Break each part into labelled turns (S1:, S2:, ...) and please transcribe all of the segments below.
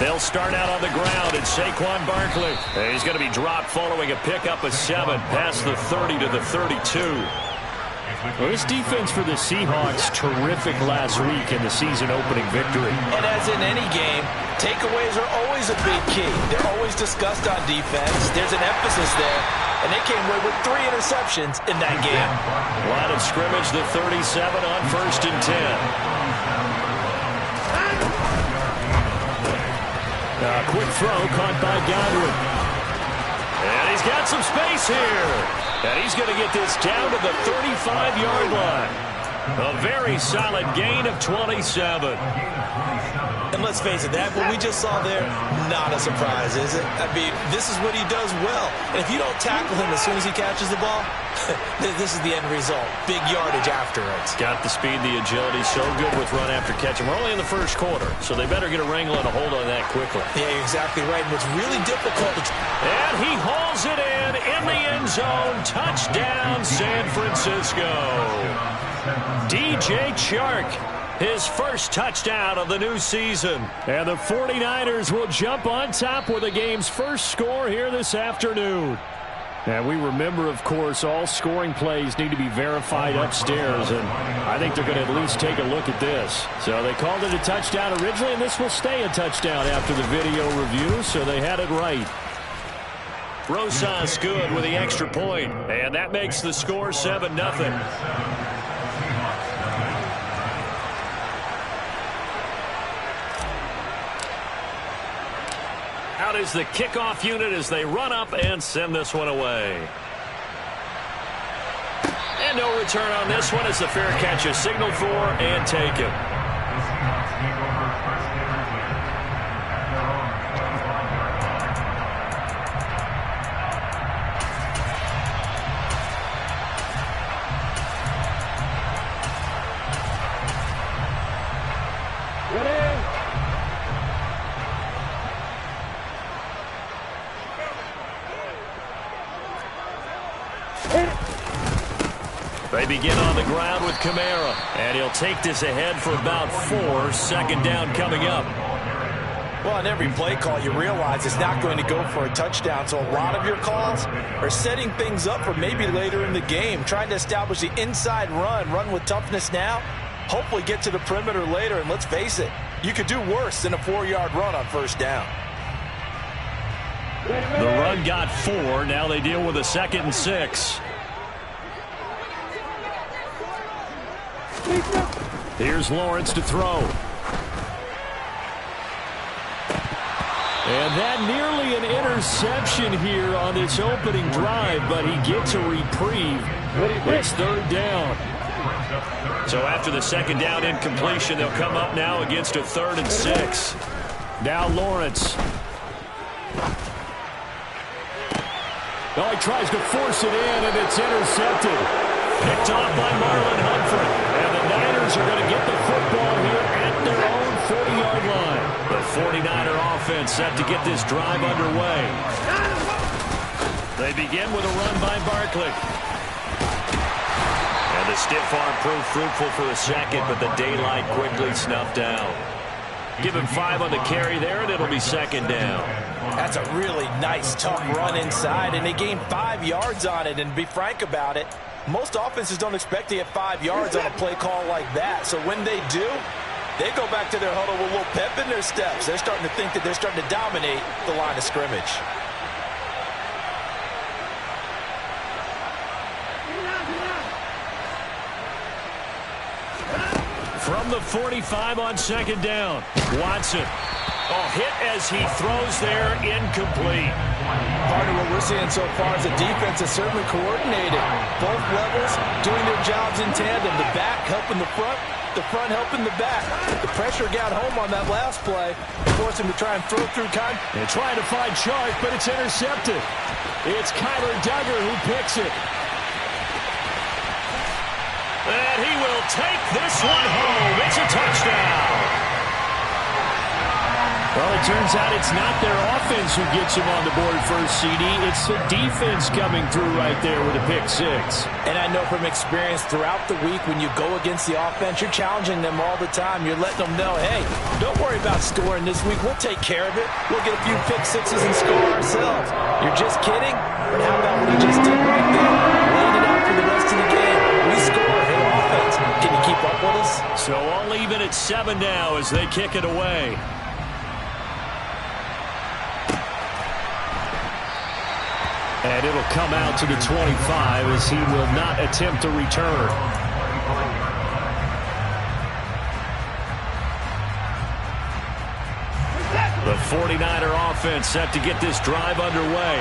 S1: They'll start out on the ground, and Saquon Barkley. He's going to be dropped following a pickup of 7 past the 30 to the 32.
S2: Well, this defense for the Seahawks, terrific last week in the season-opening victory.
S3: And as in any game, takeaways are always a big key. They're always discussed on defense. There's an emphasis there, and they came away with 3 interceptions in that game.
S1: Line of scrimmage, the 37 on 1st and 10.
S2: A quick throw caught by Godwin.
S1: And he's got some space here. And he's going to get this down to the 35-yard line. A very solid gain of 27.
S3: And let's face it, that what we just saw there, not a surprise, is it? I mean, this is what he does well. And if you don't tackle him as soon as he catches the ball, this is the end result. Big yardage after it.
S1: Got the speed, the agility, so good with run after catch. And we're only in the first quarter, so they better get a wrangle and a hold on that quickly.
S3: Yeah, you're exactly right. And what's really difficult is...
S1: And he hauls it in the end zone. Touchdown, San Francisco. DJ Chark. His first touchdown of the new season.
S2: And the 49ers will jump on top with the game's first score here this afternoon. And we remember, of course, all scoring plays need to be verified upstairs. And I think they're going to at least take a look at this. So they called it a touchdown originally, and this will stay a touchdown after the video review. So they had it right.
S1: Rosas good with the extra point. And that makes the score 7-0. Out is the kickoff unit as they run up and send this one away. And no return on this one as the fair catch is signaled for and taken. They begin on the ground with Kamara, and he'll take this ahead for about 4. 2nd down coming up.
S3: Well, on every play call, you realize it's not going to go for a touchdown, so a lot of your calls are setting things up for maybe later in the game, trying to establish the inside run with toughness now, hopefully get to the perimeter later, and let's face it, you could do worse than a 4-yard run on 1st down.
S1: The run got 4. Now they deal with a 2nd and 6.
S2: Here's Lawrence to throw. And that nearly an interception here on this opening drive, but he gets a reprieve. It's 3rd down.
S1: So after the 2nd down incompletion, they'll come up now against a 3rd and 6.
S2: Now Lawrence. Oh, he tries to force it in, and it's intercepted.
S1: Picked off by Marlon Humphrey.
S2: And the Niners are going to get the football here at their own 40-yard line.
S1: The 49er offense set to get this drive underway. They begin with a run by Barkley. And the stiff arm proved fruitful for a second, but the daylight quickly snuffed down. Give him 5 on the carry there, and it'll be 2nd down.
S3: That's a really nice, tough run inside, and they gained 5 yards on it. And to be frank about it, most offenses don't expect to get 5 yards on a play call like that. So when they do, they go back to their huddle with a little pep in their steps. They're starting to think that they're starting to dominate the line of scrimmage.
S1: From the 45 on 2nd down, Watson. Oh, hit as he throws there, incomplete.
S3: Part of what we're seeing so far is the defense is certainly coordinated. Both levels doing their jobs in tandem. The back helping the front helping the back. The pressure got home on that last play, forced him to try and throw through time.
S2: They're trying to find Chark, but it's intercepted. It's Kyler Duggar who picks it.
S1: And he will take this one home. It's a touchdown.
S2: Well, it turns out it's not their offense who gets him on the board first, CD. It's the defense coming through right there with a pick six.
S3: And I know from experience throughout the week when you go against the offense, you're challenging them all the time. You're letting them know, hey, don't worry about scoring this week. We'll take care of it. We'll get a few pick sixes and score ourselves. You're just kidding? But how about what he just did right there? Laying it out for the rest of the game. We score. Hey, offense. Can you keep up with us?
S1: So all even at 7 now as they kick it away.
S2: And it'll come out to the 25 as he will not attempt to return.
S1: The 49er offense set to get this drive underway.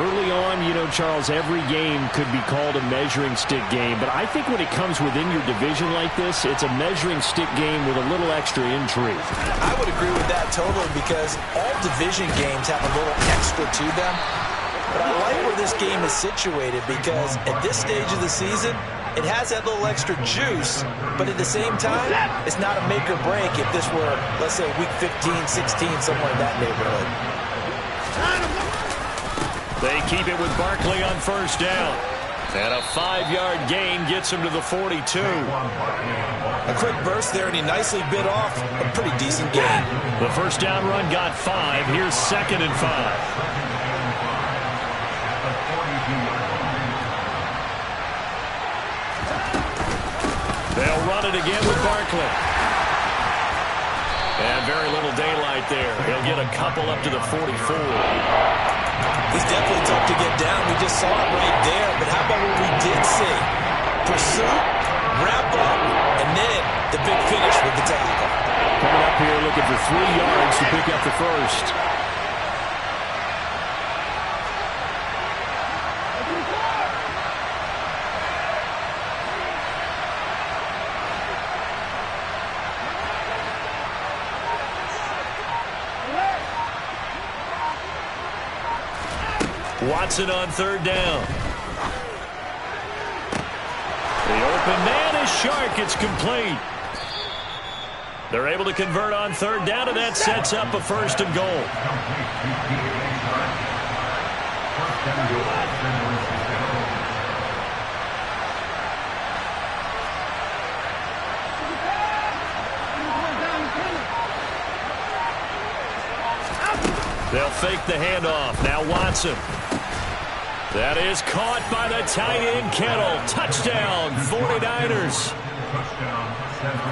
S2: Early on, you know, Charles, every game could be called a measuring stick game. But I think when it comes within your division like this, it's a measuring stick game with a little extra intrigue.
S3: I would agree with that totally because all division games have a little extra to them. But I like where this game is situated because at this stage of the season, it has that little extra juice, but at the same time, it's not a make or break if this were, let's say, week 15, 16, somewhere in that neighborhood.
S1: They keep it with Barkley on first down. And a 5-yard gain gets him to the 42.
S3: A quick burst there, and he nicely bit off a pretty decent gain.
S1: The first down run got 5. Here's 2nd and 5. They'll run it again with Barkley. And very little daylight there. He'll get a couple up to the 44.
S3: He's definitely tough to get down. We just saw it right there. But how about what we did see? Pursuit, wrap up, and then the big finish with the tackle.
S2: Coming up here looking for 3 yards to pick up the first.
S1: Watson on 3rd down. The open man is Shark. It's complete. They're able to convert on 3rd down, and that sets up a 1st and goal. They'll fake the handoff. Now Watson. That is caught by the tight end, Kittle. Touchdown, 49ers.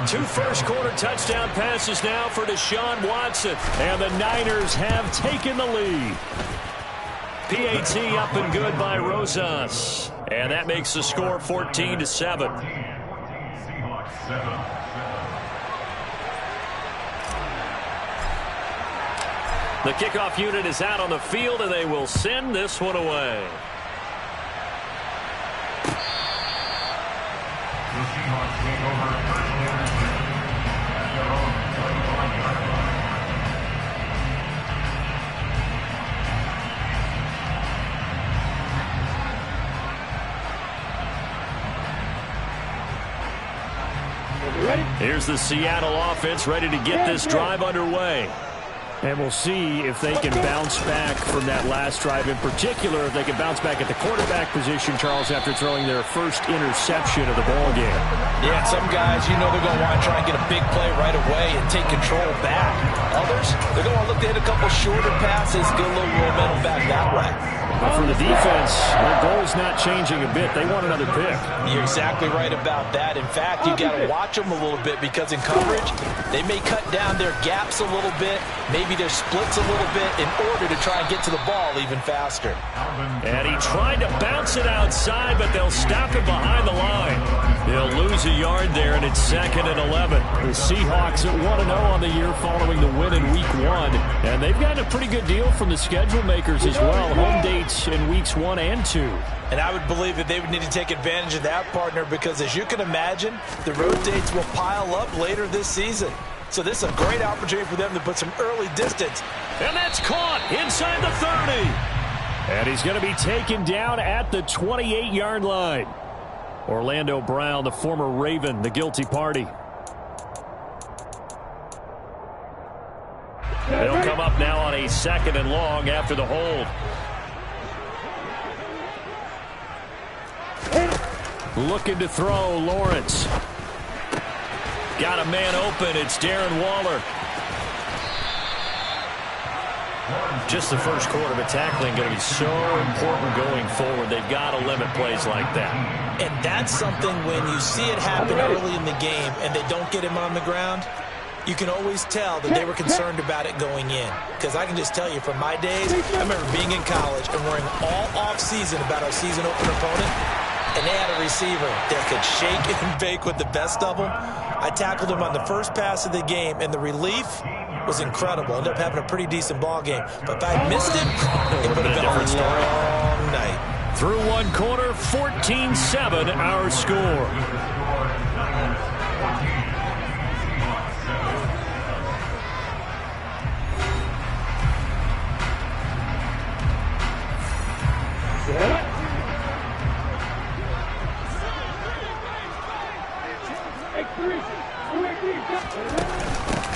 S1: 2 first-quarter touchdown passes now for Deshaun Watson. And the Niners have taken the lead. PAT up and good by Rosas. And that makes the score 14-7. The kickoff unit is out on the field, and they will send this one away. Here's the Seattle offense ready to get this drive underway.
S2: And we'll see if they can bounce back from that last drive. In particular, if they can bounce back at the quarterback position, Charles, after throwing their first interception of the ball game.
S3: Yeah, some guys, you know they're going to want to try and get a big play right away and take control back. Others, they're going to look to hit a couple shorter passes, get a little momentum back that way.
S2: But for the defense, their goal is not changing a bit. They want another pick.
S3: You're exactly right about that. In fact, you got to watch them a little bit because in coverage, they may cut down their gaps a little bit, maybe their splits a little bit in order to try and get to the ball even faster.
S1: And he tried to bounce it outside, but they'll stop it behind the line. They'll lose a yard there, and it's 2nd and 11.
S2: The Seahawks at 1-0 on the year following the win in Week 1. And they've gotten a pretty good deal from the schedule makers as well. Home dates in Weeks 1 and 2.
S3: And I would believe that they would need to take advantage of that, partner, because as you can imagine, the road dates will pile up later this season. So this is a great opportunity for them to put some early distance.
S1: And that's caught inside the 30.
S2: And he's going to be taken down at the 28-yard line. Orlando Brown, the former Raven, the guilty party. They'll come up now on a 2nd and long after the hold. Looking to throw, Lawrence. Got a man open. It's Darren Waller. Just the first quarter, but tackling going to be so important going forward. They've got to limit plays like that.
S3: And that's something when you see it happen early in the game and they don't get him on the ground, you can always tell that they were concerned about it going in. Because I can just tell you from my days, I remember being in college and worrying all off-season about our season opener opponent, and they had a receiver that could shake and bake with the best of them. I tackled him on the first pass of the game, and the relief was incredible. Ended up having a pretty decent ball game. But if I missed it, it would have been a different story. Long night.
S2: Through one quarter, 14-7 our score.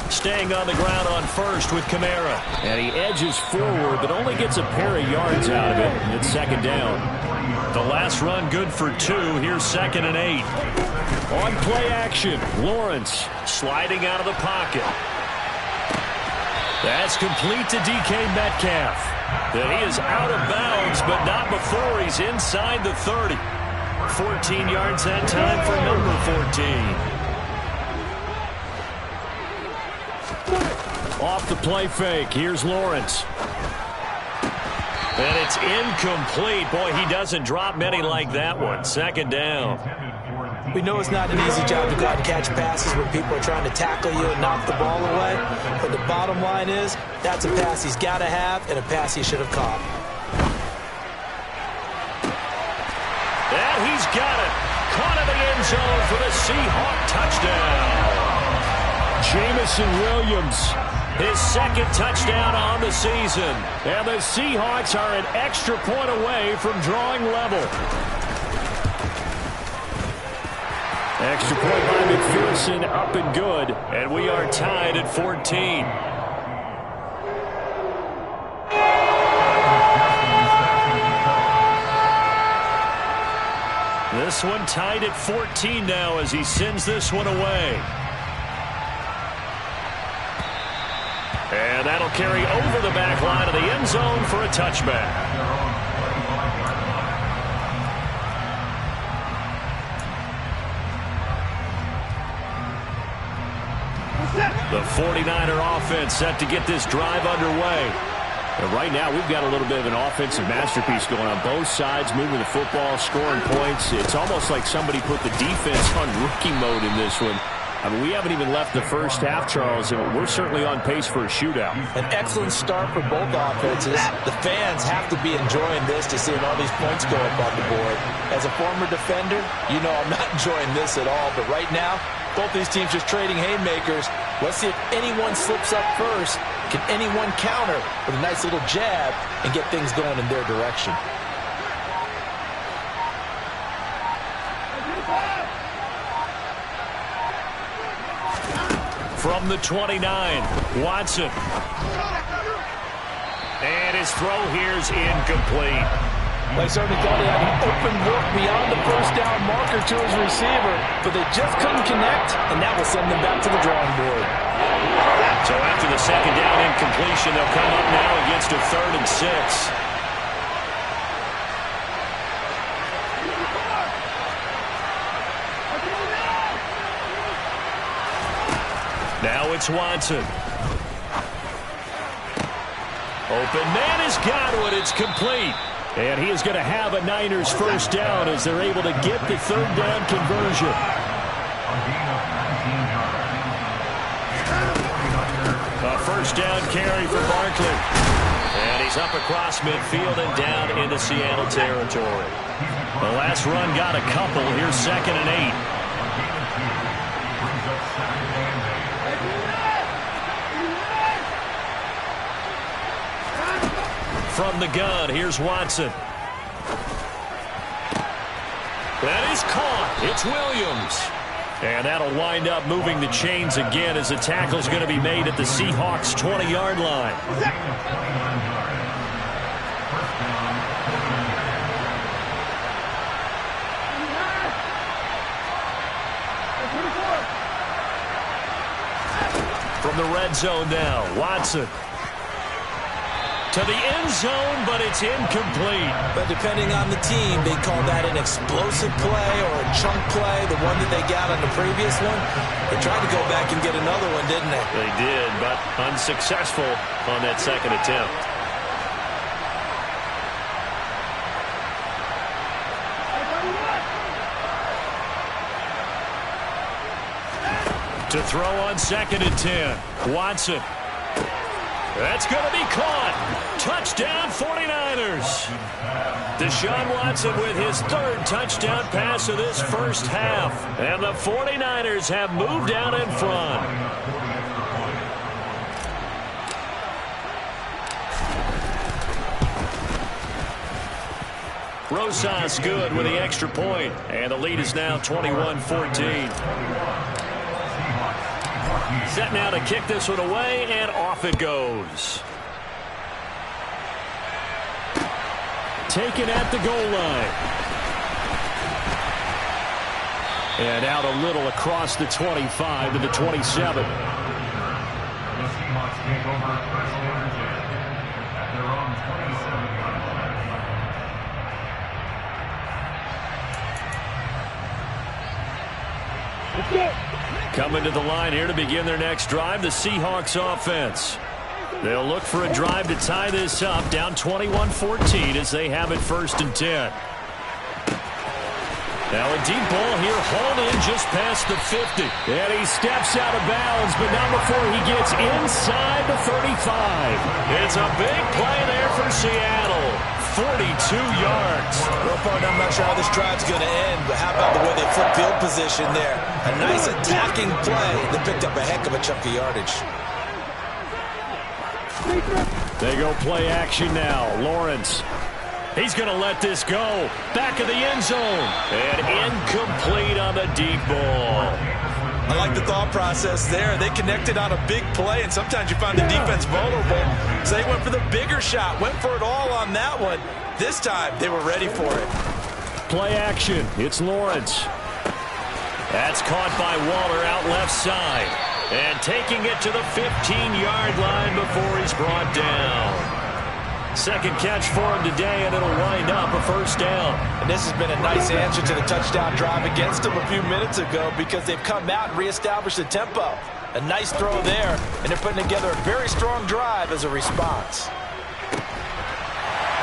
S2: Staying on the ground on first with Kamara. And he edges forward, but only gets a pair of yards out of it. And it's 2nd down. The last run good for 2. Here's 2nd and 8. On play action, Lawrence sliding out of the pocket. That's complete to DK Metcalf. And he is out of bounds, but not before he's inside the 30. 14 yards that time for number 14. Off the play fake, here's Lawrence. And it's incomplete. Boy, he doesn't drop many like that one. 2nd down.
S3: We know it's not an easy job to go out and catch passes when people are trying to tackle you and knock the ball away. But the bottom line is, that's a pass he's got to have and a pass he should have caught.
S2: And he's got it. Caught in the end zone for the Seahawk touchdown. Jameson Williams. His 2nd touchdown on the season. And the Seahawks are an extra point away from drawing level. Extra point by McPherson, up and good. And we are tied at 14. This one tied at 14 now as he sends this one away. And that'll carry over the back line of the end zone for a touchback. The 49er offense set to get this drive underway. And right now, we've got a little bit of an offensive masterpiece going on both sides, moving the football, scoring points. It's almost like somebody put the defense on rookie mode in this one. I mean, we haven't even left the first half, Charles, and we're certainly on pace for a shootout.
S3: An excellent start for both offenses. The fans have to be enjoying this to see all these points go up on the board. As a former defender, you know I'm not enjoying this at all. But right now, both these teams just trading haymakers. Let's see if anyone slips up first. Can anyone counter with a nice little jab and get things going in their direction?
S2: From the 29, Watson. And his throw here's incomplete.
S3: They certainly thought he had an open look beyond the first down marker to his receiver, but they just couldn't connect, and that will send them back to the drawing board.
S2: So after the 2nd down incompletion, they'll come up now against a 3rd and 6. Now it's Watson. Open man has got one. It's complete. And he is going to have a Niners first down as they're able to get the 3rd down conversion. A first down carry for Barkley. And he's up across midfield and down into Seattle territory. The last run got a couple. Here's 2nd and 8. From the gun, here's Watson. That is caught. It's Williams. And that'll wind up moving the chains again as the tackle's going to be made at the Seahawks' 20-yard line. From the red zone now, Watson. To the end zone, but it's incomplete.
S3: But depending on the team, they call that an explosive play or a chunk play, the one that they got on the previous one. They tried to go back and get another one, didn't they?
S2: They did, but unsuccessful on that second attempt. To throw on 2nd and 10. Watson. That's going to be caught. Touchdown 49ers. Deshaun Watson with his 3rd touchdown pass of this first half. And the 49ers have moved out in front. Rosas good with the extra point. And the lead is now 21-14. Set now to kick this one away, and off it goes. Taken at the goal line. And out a little across the 25 to the 27. Coming to the line here to begin their next drive, the Seahawks offense. They'll look for a drive to tie this up, down 21-14 as they have it 1st and 10. Now a deep ball here, hauled in just past the 50. And he steps out of bounds, but not before he gets inside the 35. It's a big play there for Seattle. 42 yards.
S3: Real part, I'm not sure how this drive's going to end, but how about the way they flip field position there? A nice attacking play. They picked up a heck of a chunk of yardage.
S2: They go play action now. Lawrence. He's going to let this go. Back of the end zone. And incomplete on the deep ball.
S3: I like the thought process there. They connected on a big play, and sometimes you find the defense vulnerable. So they went for the bigger shot, went for it all on that one. This time, they were ready for it.
S2: Play action. It's Lawrence. That's caught by Waller out left side. And taking it to the 15-yard line before he's brought down. 2nd catch for him today, and it'll wind up a 1st down.
S3: And this has been a nice answer to the touchdown drive against them a few minutes ago because they've come out and reestablished the tempo. A nice throw there, and they're putting together a very strong drive as a response.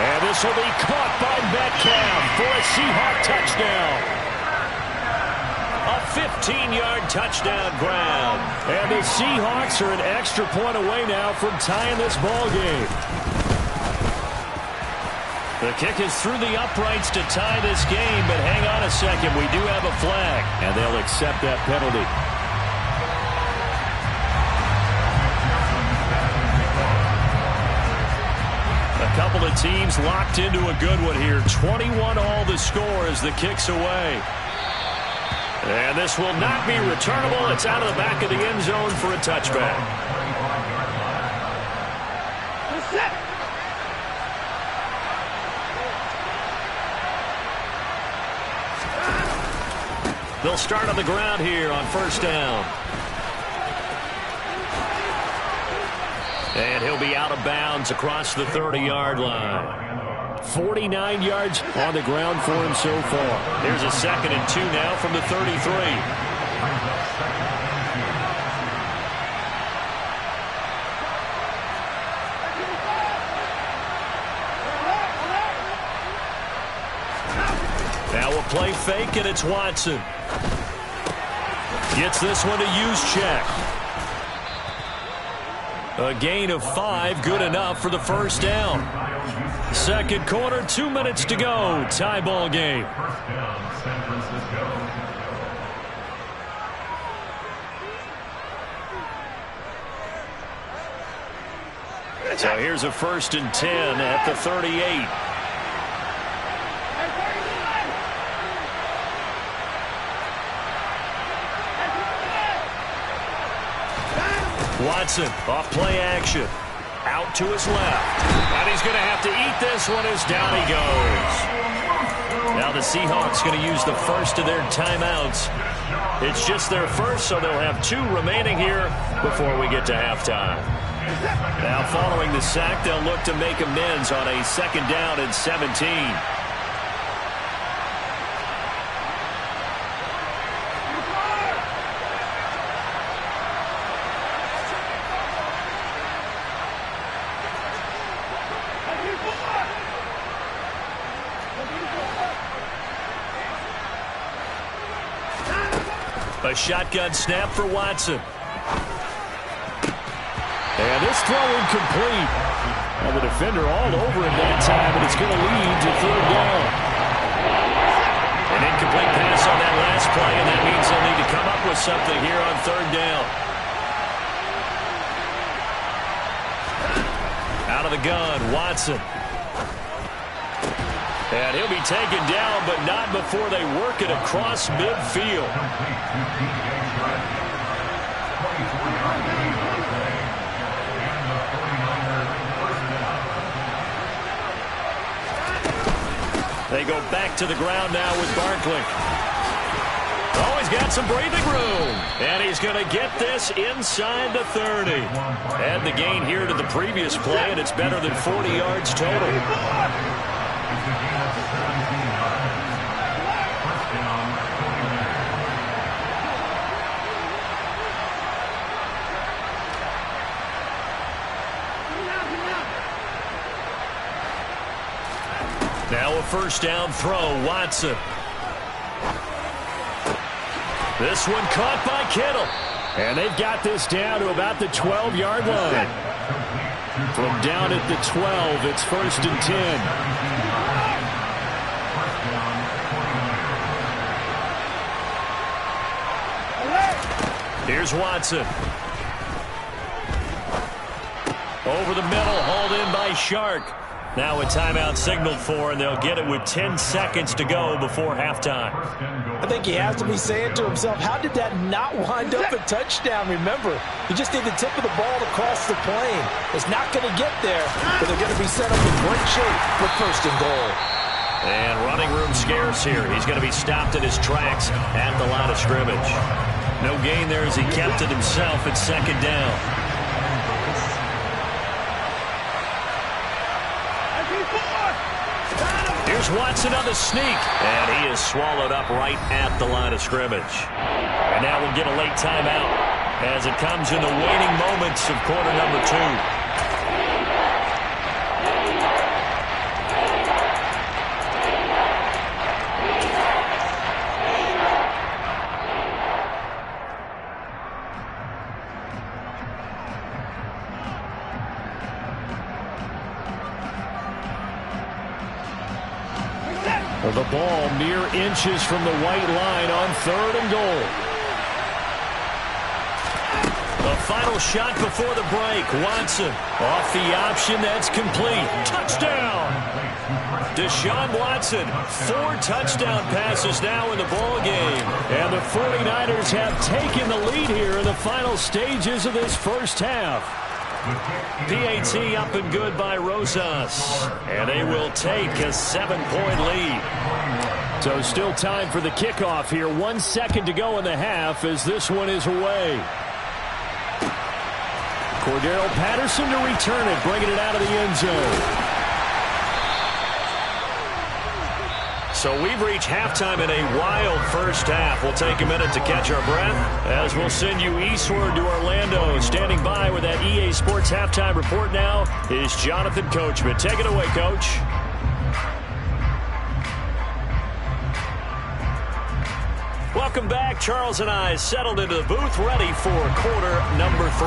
S2: And this will be caught by Metcalf for a Seahawk touchdown. A 15-yard touchdown grab. And the Seahawks are an extra point away now from tying this ball game. The kick is through the uprights to tie this game, but hang on a second. We do have a flag, and they'll accept that penalty. A couple of teams locked into a good one here. 21 all the score as the kick's away. And this will not be returnable. It's out of the back of the end zone for a touchback. They'll start on the ground here on 1st down. And he'll be out of bounds across the 30-yard line. 49 yards on the ground for him so far. Here's a 2nd and 2 now from the 33. Now we'll play fake, and it's Watson. Gets this one to Juszczyk. A gain of 5, good enough for the 1st down. 2nd quarter, 2 minutes to go. Tie ball game. So here's a 1st and 10 at the 38.
S1: Watson off play action. Out to his left. And he's going to have to eat this one as down he goes. Now the Seahawks going to use the first of their timeouts. It's just their first, so they'll have 2 remaining here before we get to halftime. Now following the sack, they'll look to make amends on a 2nd down and 17. A shotgun snap for Watson.
S2: And this throw incomplete. Now the defender all over him that time, and it's going to lead to 3rd down.
S1: An incomplete pass on that last play, and that means they'll need to come up with something here on 3rd down. Out of the gun, Watson. And he'll be taken down, but not before they work it across midfield. They go back to the ground now with Barkley. Oh, he's got some breathing room. And he's going to get this inside the 30. Add the gain here to the previous play, and it's better than 40 yards total. Now a 1st down throw, Watson. This one caught by Kittle.
S2: And they've got this down to about the 12-yard line. From down at the 12, it's 1st and 10.
S1: Here's Watson. Over the middle, hauled in by Shark. Now a timeout signaled for, and they'll get it with 10 seconds to go before halftime.
S3: I think he has to be saying to himself, how did that not wind up a touchdown? Remember, you just need the tip of the ball to cross the plane. It's not going to get there, but they're going to be set up in great shape with 1st and goal.
S1: And running room scarce here. He's going to be stopped in his tracks at the line of scrimmage. No gain there as he kept it himself at 2nd down. Here's Watson on the sneak, and he is swallowed up right at the line of scrimmage. And now we'll get a late timeout as it comes in the waning moments of quarter number 2.
S2: The ball mere inches from the white line on 3rd and goal.
S1: The final shot before the break. Watson off the option. That's complete. Touchdown! Deshaun Watson, 4 touchdown passes now in the ball game.
S2: And the 49ers have taken the lead here in the final stages of this 1st half.
S1: PAT up and good by Rosas. And they will take a 7-point lead.
S2: So still time for the kickoff here. 1 second to go in the half as this one is away. Cordero Patterson to return it, bringing it out of the end zone.
S1: So we've reached halftime in a wild 1st half. We'll take a minute to catch our breath as we'll send you eastward to Orlando. Standing by with that EA Sports halftime report now is Jonathan Coachman. Take it away, Coach. Welcome back. Charles and I settled into the booth, ready for quarter number 3.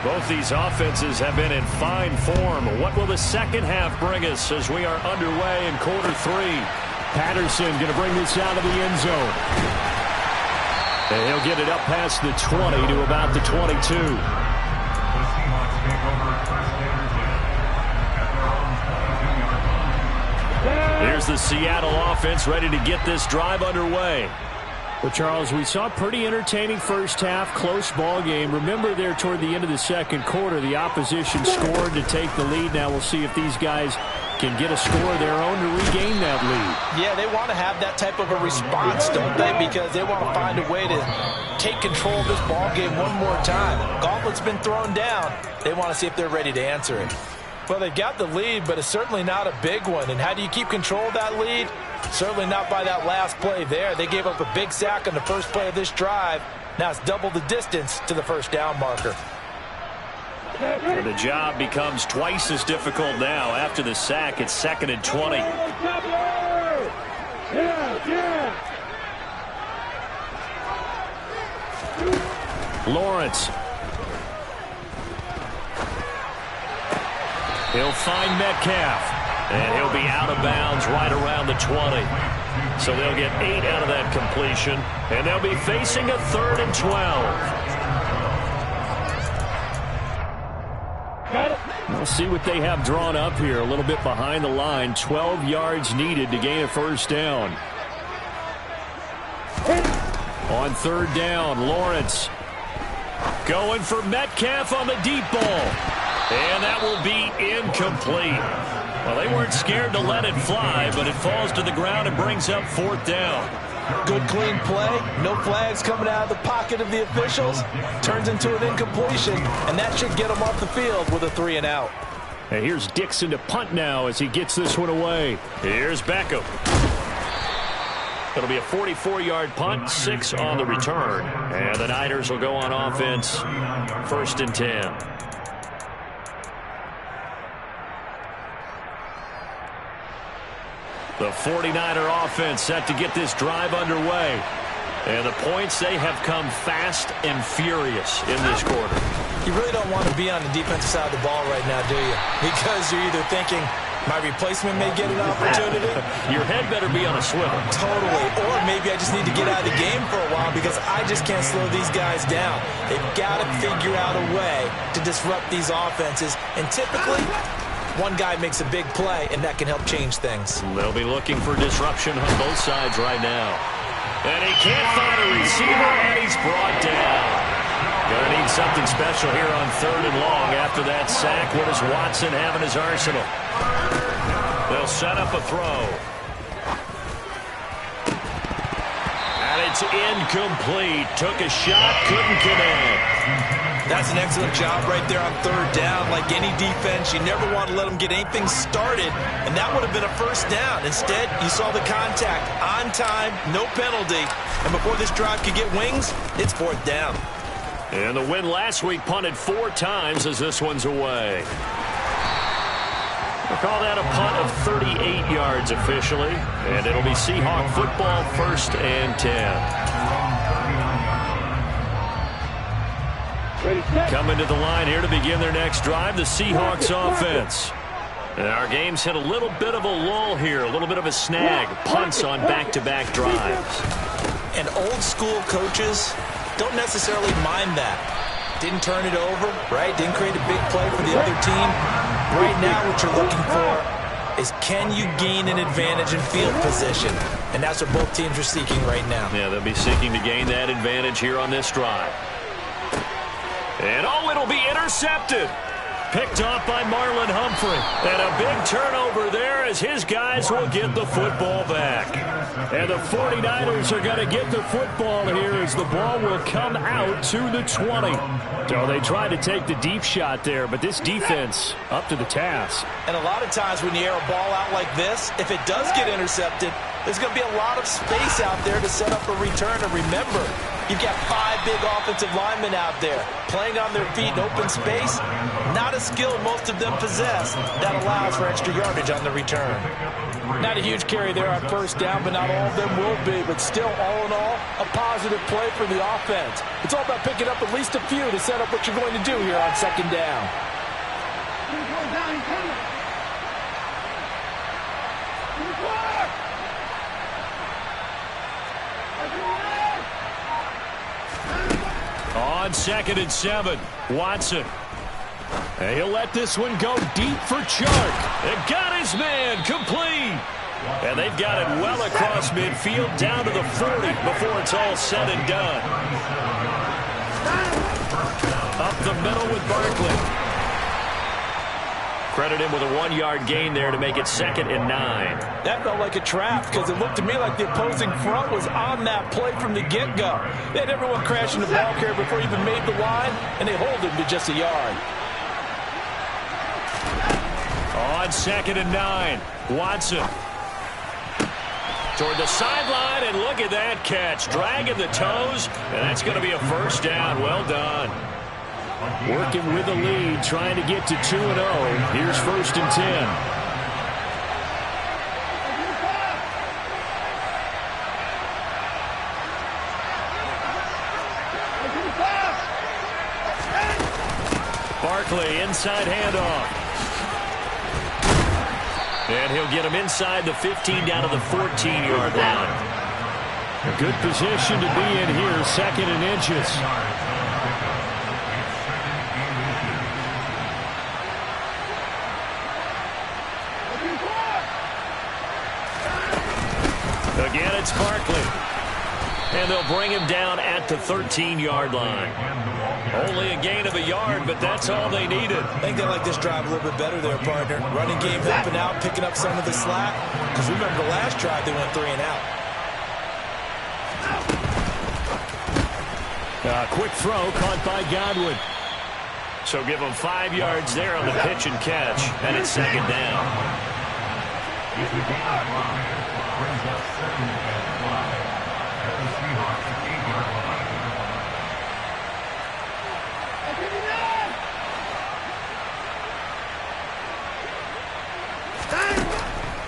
S1: Both these offenses have been in fine form. What will the 2nd half bring us as we are underway in quarter 3?
S2: Patterson going to bring this out of the end zone. And he'll get it up past the 20 to about the 22. Here's the Seattle offense ready to get this drive underway. Well, Charles, we saw a pretty entertaining first half, close ball game. Remember there toward the end of the second quarter, the opposition scored to take the lead. Now we'll see if these guys can get a score of their own to regain that lead.
S3: Yeah, they want to have that type of a response, don't they? Because they want to find a way to take control of this ball game one more time. Gauntlet's been thrown down. They want to see if they're ready to answer it. Well, they've got the lead, but it's certainly not a big one. And how do you keep control of that lead? Certainly not by that last play there. They gave up a big sack on the first play of this drive. Now it's double the distance to the first down marker.
S2: And the job becomes twice as difficult now. After the sack, it's 2nd and 20. Lawrence. He'll find Metcalf. And he'll be out of bounds right around the 20. So they'll get 8 out of that completion. And they'll be facing a 3rd and 12. We'll see what they have drawn up here. A little bit behind the line. 12 yards needed to gain a first down. On 3rd down, Lawrence going for Metcalf on the deep ball. And that will be incomplete. Well, they weren't scared to let it fly, but it falls to the ground and brings up 4th down.
S3: Good, clean play. No flags coming out of the pocket of the officials. Turns into an incompletion, and that should get them off the field with a 3 and out.
S2: And here's Dixon to punt now as he gets this one away. Here's Beckham. It'll be a 44-yard punt, 6 on the return. And the Niners will go on offense, 1st and 10. The 49er offense set to get this drive underway. And the points, they have come fast and furious in this quarter.
S3: You really don't want to be on the defensive side of the ball right now, do you? Because you're either thinking, my replacement may get an opportunity.
S2: Your head better be on a swivel.
S3: Totally. Or maybe I just need to get out of the game for a while because I just can't slow these guys down. They've got to figure out a way to disrupt these offenses. And typically, one guy makes a big play, and that can help change things.
S2: They'll be looking for disruption on both sides right now. And he can't find a receiver, and he's brought down. Gonna need something special here on 3rd and long after that sack. What does Watson have in his arsenal? They'll set up a throw. And it's incomplete. Took a shot, couldn't connect.
S3: That's an excellent job right there on 3rd down. Like any defense, you never want to let them get anything started, and that would have been a first down. Instead, you saw the contact on time, no penalty, and before this drive could get wings, it's 4th down.
S2: And the win last week punted 4 times as this one's away. We'll call that a punt of 38 yards officially, and it'll be Seahawk football, 1st and 10. Coming to the line here to begin their next drive, the Seahawks offense. And our game's hit a little bit of a lull here, a little bit of a snag. Punts on back-to-back drives.
S3: And old-school coaches don't necessarily mind that. Didn't turn it over, right? Didn't create a big play for the other team. Right now what you're looking for is can you gain an advantage in field position? And that's what both teams are seeking right now.
S2: Yeah, they'll be seeking to gain that advantage here on this drive. And oh, it'll be intercepted. Picked off by Marlon Humphrey. And a big turnover there as his guys will get the football back. And the 49ers are going to get the football here as the ball will come out to the 20. So they tried to take the deep shot there, but this defense up to the task.
S3: And a lot of times when you air a ball out like this, if it does get intercepted, there's going to be a lot of space out there to set up a return. And remember, you've got 5 big offensive linemen out there playing on their feet in open space. Not a skill most of them possess that allows for extra yardage on the return. Not a huge carry there on 1st down, but not all of them will be. But still, all in all, a positive play for the offense. It's all about picking up at least a few to set up what you're going to do here on 2nd down.
S2: On 2nd and 7, Watson. And he'll let this one go deep for Chark. And got his man complete.
S1: And they've got it well across midfield, down to the 40 before it's all said and done. Up the middle with Barkley. Credit him with a 1-yard gain there to make it 2nd and 9.
S3: That felt like a trap because it looked to me like the opposing front was on that play from the get-go. They had everyone crashing the ball carrier before he even made the line, and they hold him to just a yard.
S1: On 2nd and 9, Watson. Toward the sideline, and look at that catch. Dragging the toes, and that's going to be a first down. Well done.
S2: Working with the lead, trying to get to 2-0. Here's 1st and 10.
S1: Barkley, inside handoff. And he'll get him inside the 15 down to the 14-yard line.
S2: A good position to be in here, 2nd and inches.
S1: Again, it's Barkley. And they'll bring him down at the 13-yard line. Only a gain of a yard, but that's all they needed.
S3: I think they like this drive a little bit better there, partner. Running game helping out, picking up some of the slack. Because remember the last drive, they went 3 and out.
S2: Quick throw caught by Godwin.
S1: So give them 5 yards there on the pitch and catch, and it's 2nd down.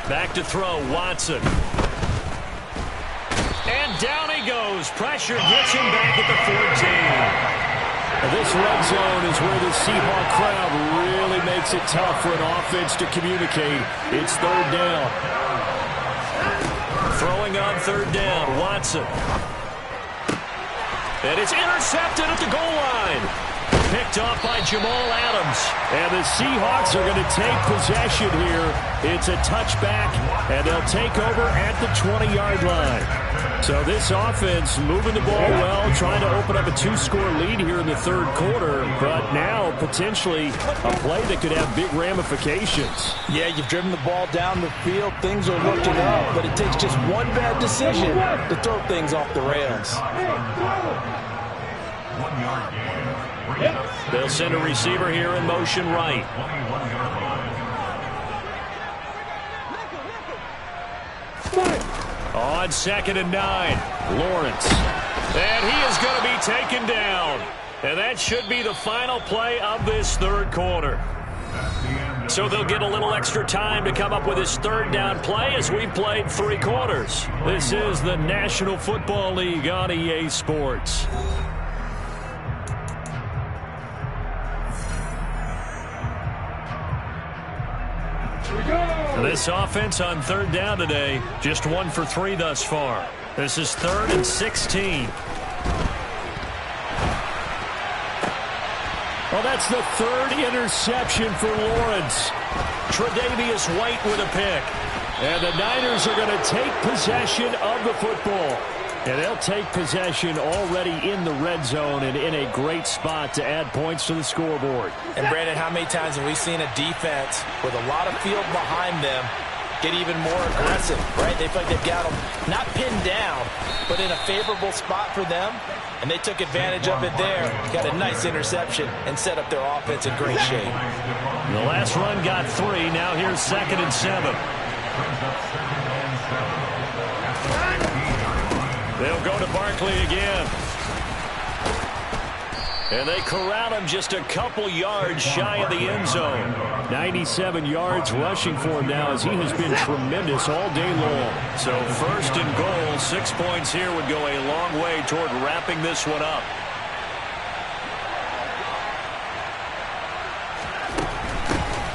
S1: Back to throw, Watson. And down he goes. Pressure gets him back at the 14.
S2: This red zone is where the Seahawk crowd really makes it tough for an offense to communicate. It's 3rd down.
S1: Throwing on 3rd down, Watson. And it's intercepted at the goal line. Picked off by Jamal Adams.
S2: And the Seahawks are going to take possession here. It's a touchback, and they'll take over at the 20-yard line. So this offense moving the ball well, trying to open up a 2-score lead here in the 3rd quarter, but now potentially a play that could have big ramifications.
S3: Yeah, you've driven the ball down the field. Things are looking up, but it takes just one bad decision to throw things off the rails.
S1: They'll send a receiver here in motion right. On 2nd and 9, Lawrence. And he is going to be taken down. And that should be the final play of this 3rd quarter. So they'll get a little extra time to come up with his 3rd down play as we've played 3 quarters. This is the National Football League on EA Sports. This offense on 3rd down today, just 1 for 3 thus far. This is 3rd and 16.
S2: Well, that's the 3rd interception for Lawrence.
S1: Tre'Davious White with a pick.
S2: And the Niners are going to take possession of the football. And they'll take possession already in the red zone and in a great spot to add points to the scoreboard.
S3: And, Brandon, how many times have we seen a defense with a lot of field behind them get even more aggressive, right? They feel like they've got them not pinned down, but in a favorable spot for them. And they took advantage of it there, got a nice interception, and set up their offense in great shape.
S1: The last run got 3. Now here's 2nd and 7. They'll go to Barkley again. And they corral him just a couple yards shy of the end zone.
S2: 97 yards rushing for him now as he has been tremendous all day long.
S1: So 1st and goal, 6 points here would go a long way toward wrapping this one up.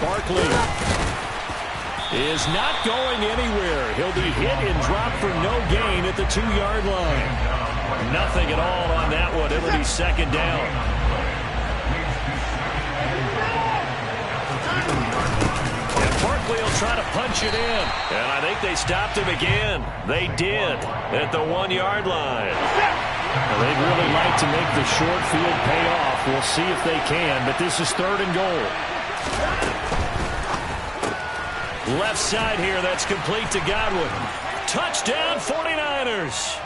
S2: Barkley is not going anywhere. He'll be hit and dropped for no gain at the 2-yard line.
S1: Nothing at all on that one. It'll be 2nd down. And Barkley will
S2: try to punch it in. And I think they stopped him again. They did at the 1-yard line. Well, they'd really like to make the short field pay off. We'll see if they can, but this is 3rd and goal. Left side here, that's complete to Godwin. Touchdown, 49ers.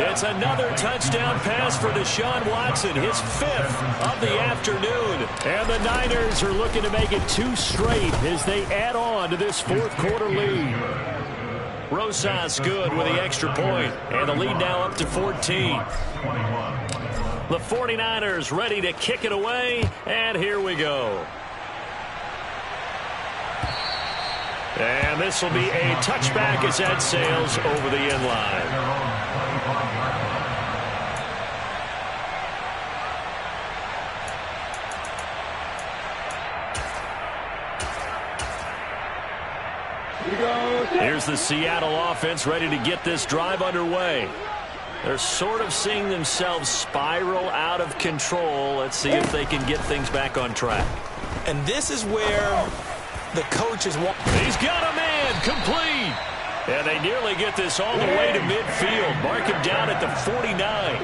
S2: It's another touchdown pass for Deshaun Watson, his 5th of the afternoon. And the Niners are looking to make it 2 straight as they add on to this 4th quarter lead. Rosas good with the extra point, and the lead now up to 14. The 49ers ready to kick it away, and here we go. And this will be a touchback as that sails over the end line. Here's the Seattle offense ready to get this drive underway. They're sort of seeing themselves spiral out of control. Let's see if they can get things back on track.
S3: And this is where the coach is walking.
S2: He's got a man complete. And they nearly get this all the way to midfield. Mark him down at the 49.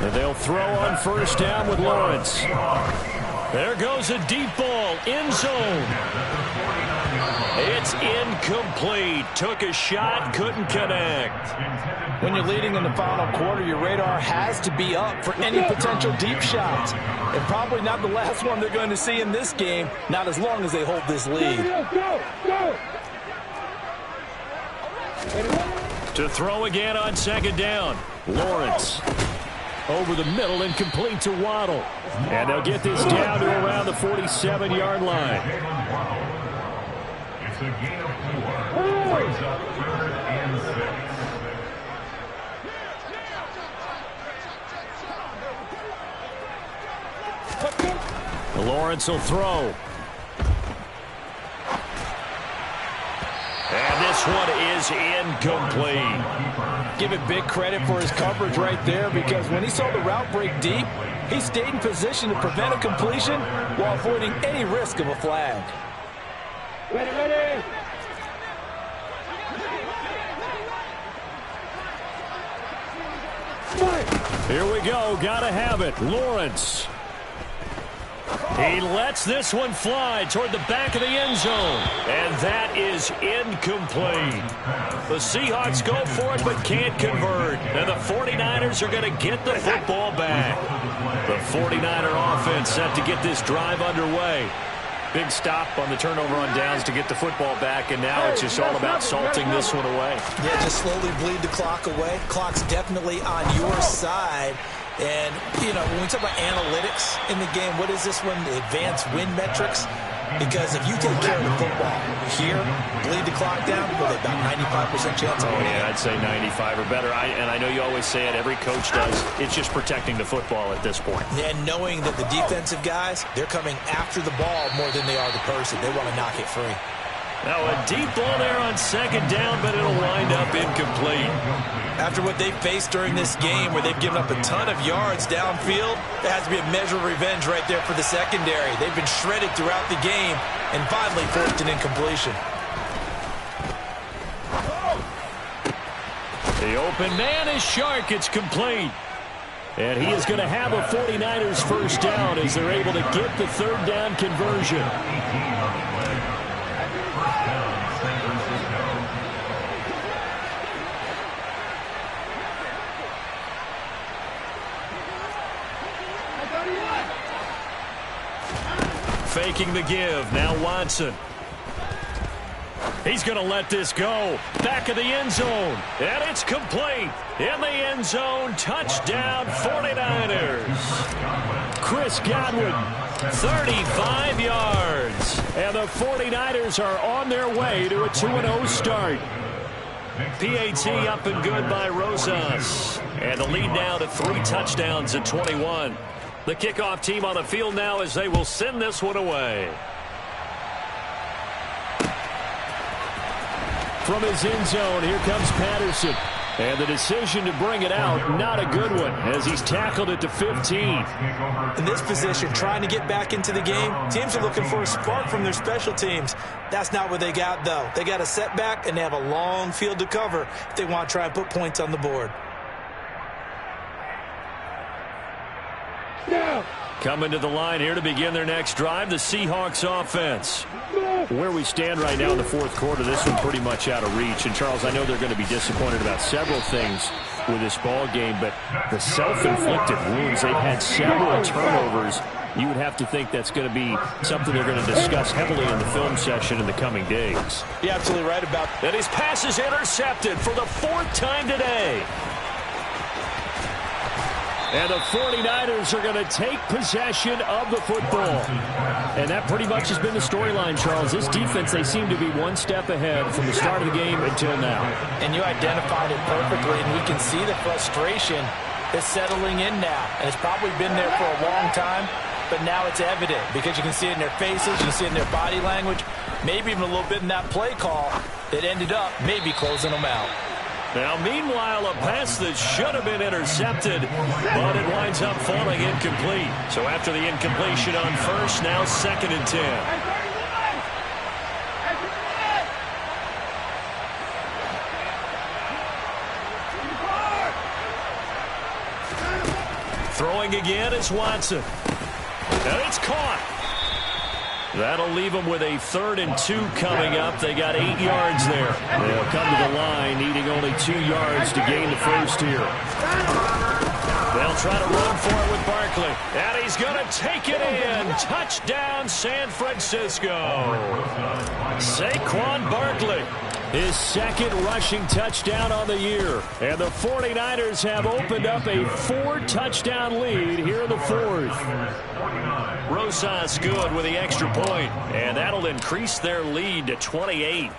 S2: And they'll throw on 1st down with Lawrence. There goes a deep ball, end zone. It's incomplete. Took a shot, couldn't connect.
S3: When you're leading in the final quarter, your radar has to be up for any potential deep shots. And probably not the last one they're going to see in this game, not as long as they hold this lead.
S2: To throw again on 2nd down. Lawrence. Over the middle and complete to Waddle. And they'll get this down to around the 47-yard line.
S4: It's a gain of 4. Brings up 3rd and 6.
S2: Lawrence will throw. And this one is incomplete.
S3: Give it big credit for his coverage right there, because when he saw the route break deep, he stayed in position to prevent a completion while avoiding any risk of a flag. Ready.
S2: Here we go. Gotta have it. Lawrence. He lets this one fly toward the back of the end zone. And that is incomplete. The Seahawks go for it but can't convert. And the 49ers are going to get the football back. The 49er offense set to get this drive underway. Big stop on the turnover on downs to get the football back, and now it's just all about salting this one away.
S3: Yeah, just slowly bleed the clock away. Clock's definitely on your side. And, you know, when we talk about analytics in the game, what is this one? The advanced win metrics? Because if you take care of the football here, bleed the clock down, well, about 95% chance of winning.
S2: Yeah, I'd say 95 or better. And I know you always say it, every coach does. It's just protecting the football at this point.
S3: And knowing that the defensive guys, they're coming after the ball more than they are the person. They want to knock it free.
S2: Now a deep ball there on 2nd down, but it'll wind up incomplete.
S3: After what they've faced during this game, where they've given up a ton of yards downfield, there has to be a measure of revenge right there for the secondary. They've been shredded throughout the game and finally forced an incompletion.
S2: The open man is Shark. It's complete. And he is going to have a 49ers 1st down as they're able to get the 3rd down conversion. Faking the give. Now Watson. He's going to let this go. Back of the end zone. And it's complete. In the end zone. Touchdown 49ers. Chris Godwin. 35 yards. And the 49ers are on their way to a 2-0 start. PAT up and good by Rosas. And the lead now to 3 touchdowns at 21. The kickoff team on the field now as they will send this one away. From his end zone, here comes Patterson. And the decision to bring it out, not a good one, as he's tackled it to 15.
S3: In this position, trying to get back into the game, teams are looking for a spark from their special teams. That's not what they got, though. They got a setback, and they have a long field to cover if they want to try and put points on the board.
S2: Coming to the line here to begin their next drive, the Seahawks offense. Where we stand right now in the fourth quarter, this one pretty much out of reach. And, Charles, I know they're going to be disappointed about several things with this ball game, but the self-inflicted wounds, they've had several turnovers. You would have to think that's going to be something they're going to discuss heavily in the film session in the coming days.
S3: You're absolutely right about that.
S1: And his pass is intercepted for the 4th time today.
S2: And the 49ers are going to take possession of the football. And that pretty much has been the storyline, Charles. This defense, they seem to be one step ahead from the start of the game until now.
S3: And you identified it perfectly, and we can see the frustration is settling in now. And it's probably been there for a long time, but now it's evident because you can see it in their faces, you can see it in their body language, maybe even a little bit in that play call that ended up maybe closing them out.
S1: Now, meanwhile, a pass that should have been intercepted, but it winds up falling incomplete. So after the incompletion on first, now 2nd and 10. Throwing again is Watson. And it's caught. That'll leave them with a 3rd and 2 coming up. They got 8 yards there. They'll come to the line, needing only 2 yards to gain the first here. They'll try to run for it with Barkley. And he's going to take it in. Touchdown, San Francisco. Saquon Barkley.
S2: His 2nd rushing touchdown on the year. And the 49ers have opened up a 4-touchdown lead here in the 4th.
S1: Rosas good with the extra point, and that'll increase their lead to 28.
S4: The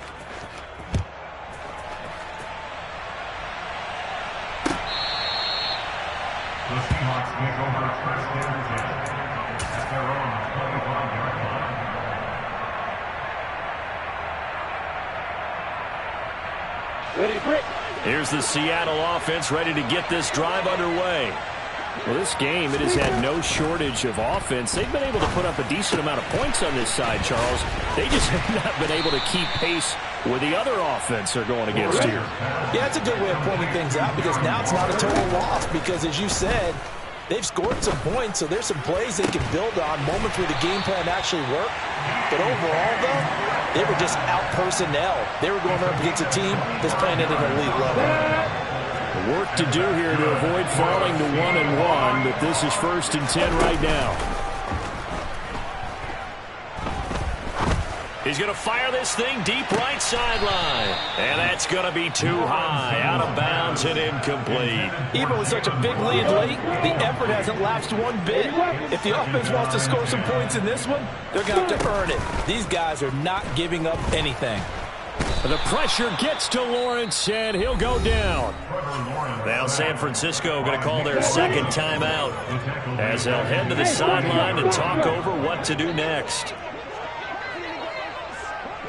S4: Seahawks take over 1st and 10 at their own 25-yard line.
S1: Here's the Seattle offense ready to get this drive underway.
S2: Well, this game, it has had no shortage of offense. They've been able to put up a decent amount of points on this side, Charles. They just have not been able to keep pace with the other offense they're going against here.
S3: Yeah, it's a good way of pointing things out because now it's not a total loss because, as you said, they've scored some points, so there's some plays they can build on, moments where the game plan actually worked. But overall, though, they were just out-personnel. They were going up against a team that's playing at an elite level.
S2: Work to do here to avoid falling to 1-1, but this is 1st and 10 right now.
S1: He's going to fire this thing deep right sideline. And that's going to be too high, out of bounds and incomplete.
S3: Even with such a big lead late, the effort hasn't lapsed one bit. If the offense wants to score some points in this one, they're going to have to earn it. These guys are not giving up anything.
S2: The pressure gets to Lawrence, and he'll go down.
S1: Now San Francisco going to call their 2nd timeout as they'll head to the sideline and talk over what to do next.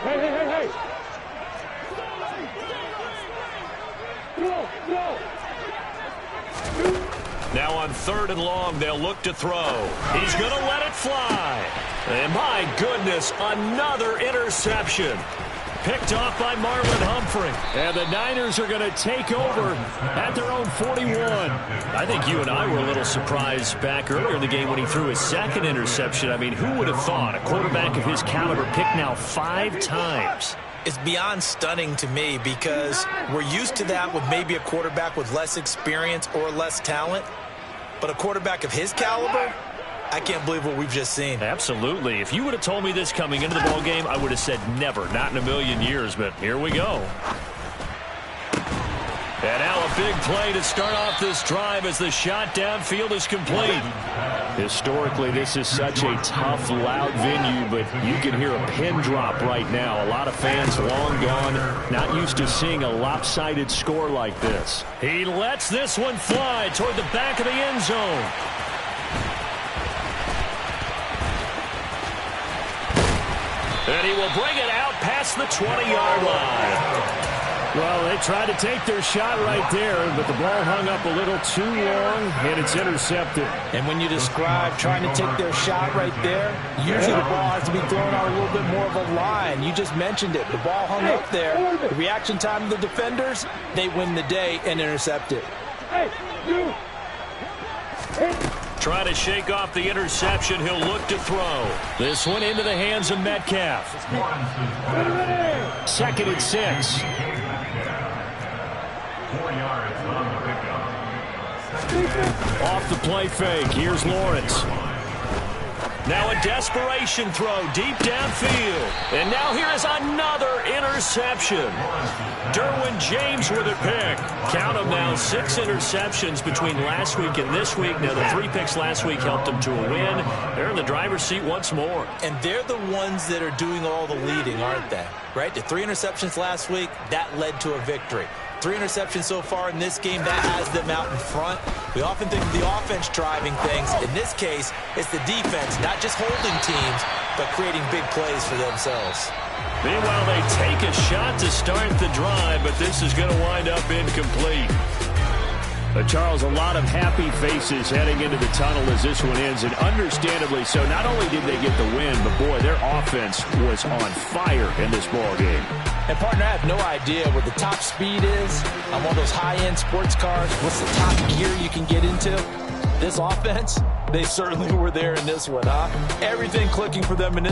S5: Hey.
S1: Now on 3rd and long, they'll look to throw. He's going to let it fly. And my goodness, another interception. Picked off by Marlon Humphrey.
S2: And the Niners are going to take over at their own 41.
S1: I think you and I were a little surprised back earlier in the game when he threw his 2nd interception. I mean, who would have thought a quarterback of his caliber picked now 5 times?
S3: It's beyond stunning to me because we're used to that with maybe a quarterback with less experience or less talent. But a quarterback of his caliber, I can't believe what we've just seen.
S1: Absolutely. If you would have told me this coming into the ballgame, I would have said never, not in a million years, but here we go. And now a big play to start off this drive as the shot downfield is complete.
S2: Historically, this is such a tough, loud venue, but you can hear a pin drop right now. A lot of fans long gone, not used to seeing a lopsided score like this.
S1: He lets this one fly toward the back of the end zone. And he will bring it out past the 20-yard line.
S2: Well, they tried to take their shot right there, but the ball hung up a little too long, and it's intercepted.
S3: And when you describe trying to take their shot right there, usually the ball has to be thrown on a little bit more of a line. You just mentioned it. The ball hung up there. The reaction time of the defenders, they win the day and intercept it.
S1: Trying to shake off the interception. He'll look to throw.
S2: This one into the hands of Metcalf. 2nd and 6.
S4: 4 yards on the pickup.
S2: Off the play fake. Here's Lawrence.
S1: Now a desperation throw deep downfield. And now here is another interception. Derwin James with a pick. Count them now, 6 interceptions between last week and this week. Now the 3 picks last week helped them to a win. They're in the driver's seat once more.
S3: And they're the ones that are doing all the leading, aren't they? Right? The 3 interceptions last week, that led to a victory. 3 interceptions so far in this game, that has them out in front. We often think of the offense driving things. In this case, it's the defense, not just holding teams, but creating big plays for themselves.
S1: Meanwhile, they take a shot to start the drive, but this is going to wind up incomplete.
S2: Charles, a lot of happy faces heading into the tunnel as this one ends, and understandably so. Not only did they get the win, but boy, their offense was on fire in this ball game.
S3: And partner, I have no idea what the top speed is on one of those high-end sports cars. What's the top gear you can get into? This offense, they certainly were there in this one, huh? Everything clicking for them in this